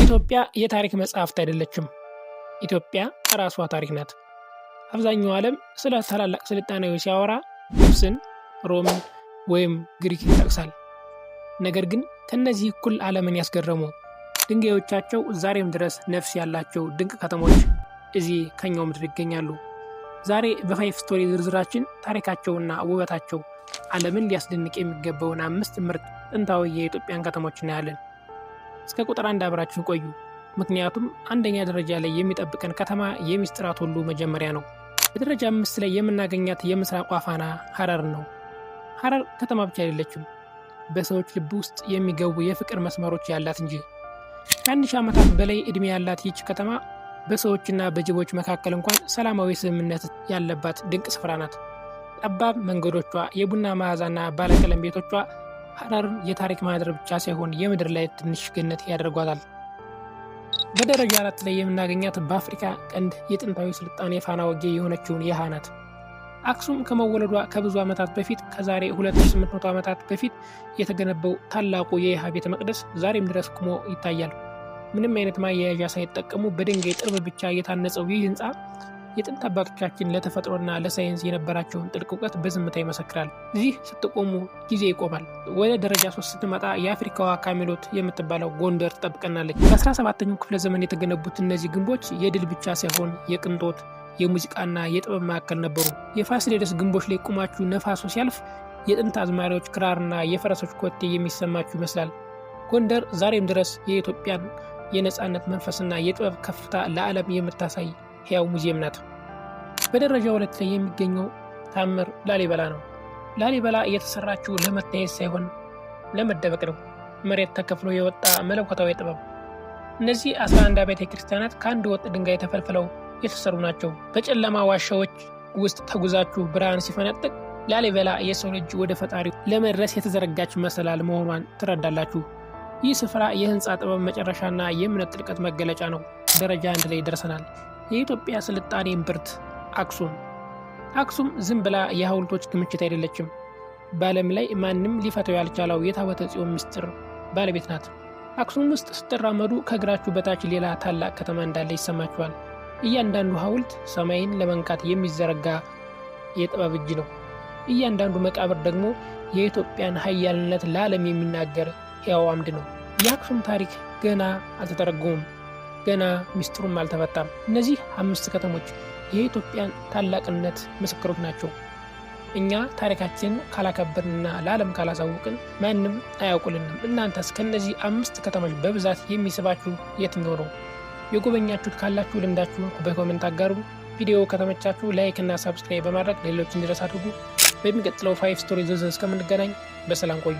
ኢትዮጵያ የታሪክ መጽሐፍት አይደለችም። ኢትዮጵያ ራሷ ታሪክ ናት። አብዛኛው ዓለም ስለ ታላላቅ ስልጣኔዎች ሲያወራ ግብፅን፣ ሮምን ወይም ግሪክ ይጠቅሳል። ነገር ግን ከነዚህ እኩል ዓለምን ያስገረሙ ድንጋዮቻቸው ዛሬም ድረስ ነፍስ ያላቸው ድንቅ ከተሞች እዚህ ከኛው ምድር ይገኛሉ። ዛሬ በፋይቭ ስቶሪ ዝርዝራችን ታሪካቸውና ውበታቸው ዓለምን ሊያስደንቅ የሚገባውን 5 ምርጥ ጥንታዊ የኢትዮጵያን ከተሞች እናያለን። እስከ ቁጥር 1 አብራችሁን ቆዩ። ምክንያቱም አንደኛ ደረጃ ላይ የሚጠብቀን ከተማ የሚስጥራት ሁሉ መጀመሪያ ነው። በደረጃ 5 ላይ የምናገኛት የምስራቋ ፋና ሐረር ነው። ሐረር ከተማ ብቻ አይደለችም፣ በሰዎች ልብ ውስጥ የሚገቡ የፍቅር መስመሮች ያላት እንጂ። ከ1000 ዓመታት በላይ ዕድሜ ያላት ይህች ከተማ በሰዎችና በጅቦች መካከል እንኳን ሰላማዊ ስምምነት ያለባት ድንቅ ስፍራ ናት። ጠባብ መንገዶቿ፣ የቡና መዓዛና ባለቀለም ቤቶቿ ሐረርን የታሪክ ማህደር ብቻ ሳይሆን የምድር ላይ ትንሽ ገነት ያደርጓታል። በደረጃ 4 ላይ የምናገኛት በአፍሪካ ቀንድ የጥንታዊ ስልጣኔ ፋና ወጊ የሆነችውን የሃ ናት። አክሱም ከመወለዷ ከብዙ ዓመታት በፊት ከዛሬ 2800 ዓመታት በፊት የተገነባው ታላቁ የየሃ ቤተ መቅደስ ዛሬም ድረስ ቆሞ ይታያል። ምንም አይነት ማያያዣ ሳይጠቀሙ በድንጋይ ጥርብ ብቻ የታነጸው ይህ ህንፃ የጥንት አባቶቻችን ለተፈጥሮና ለሳይንስ የነበራቸውን ጥልቅ እውቀት በዝምታ ይመሰክራል። እዚህ ስትቆሙ ጊዜ ይቆማል። ወደ ደረጃ 3 ስትመጣ የአፍሪካዋ ካሜሎት የምትባለው ጎንደር ትጠብቀናለች። በ17ኛው ክፍለ ዘመን የተገነቡት እነዚህ ግንቦች የድል ብቻ ሳይሆን የቅንጦት፣ የሙዚቃና የጥበብ ማዕከል ነበሩ። የፋሲለደስ ግንቦች ላይ ቁማችሁ ነፋሱ ሲያልፍ የጥንት አዝማሪዎች ክራርና የፈረሶች ኮቴ የሚሰማችሁ ይመስላል። ጎንደር ዛሬም ድረስ የኢትዮጵያን የነፃነት መንፈስና የጥበብ ከፍታ ለዓለም የምታሳይ ሕያው ሙዚየም ናት። በደረጃ 2 ላይ የሚገኘው ታምር ላሊበላ ነው። ላሊበላ የተሰራችው ለመታየት ሳይሆን ለመደበቅ ነው። መሬት ተከፍሎ የወጣ መለኮታዊ ጥበብ። እነዚህ 11 አብያተ ክርስቲያናት ከአንድ ወጥ ድንጋይ ተፈልፍለው የተሰሩ ናቸው። በጨለማ ዋሻዎች ውስጥ ተጉዛችሁ ብርሃን ሲፈነጥቅ ላሊበላ የሰው ልጅ ወደ ፈጣሪው ለመድረስ የተዘረጋች መሰላል መሆኗን ትረዳላችሁ። ይህ ስፍራ የህንፃ ጥበብ መጨረሻና የእምነት ጥልቀት መገለጫ ነው። ደረጃ 1 ላይ ደርሰናል። የኢትዮጵያ ስልጣኔ እምብርት አክሱም። አክሱም ዝም ብላ የሐውልቶች ክምችት አይደለችም። በዓለም ላይ ማንም ሊፈተው ያልቻለው የታቦተ ጽዮን ምስጢር ባለቤት ናት። አክሱም ውስጥ ስትራመዱ ከእግራችሁ በታች ሌላ ታላቅ ከተማ እንዳለ ይሰማችኋል። እያንዳንዱ ሐውልት ሰማይን ለመንካት የሚዘረጋ የጥበብ እጅ ነው። እያንዳንዱ መቃብር ደግሞ የኢትዮጵያን ኃያልነት ለዓለም የሚናገር ሕያው አምድ ነው። የአክሱም ታሪክ ገና አልተተረጎመም። ገና ሚስጥሩም አልተፈታም። እነዚህ 5 ከተሞች የኢትዮጵያን ታላቅነት ምስክሮች ናቸው። እኛ ታሪካችንን ካላከበርንና ለዓለም ካላሳወቅን ማንም አያውቁልንም። እናንተስ ከእነዚህ 5 ከተሞች በብዛት የሚስባችሁ የትኛው ነው? የጎበኛችሁት ካላችሁ ልምዳችሁን በኮሜንት አጋሩ። ቪዲዮ ከተመቻችሁ ላይክ እና ሰብስክራይብ በማድረግ ሌሎች እንዲደርስ አድርጉ። በሚቀጥለው 5 ስቶሪ ዝርዝር እስከምንገናኝ በሰላም ቆዩ።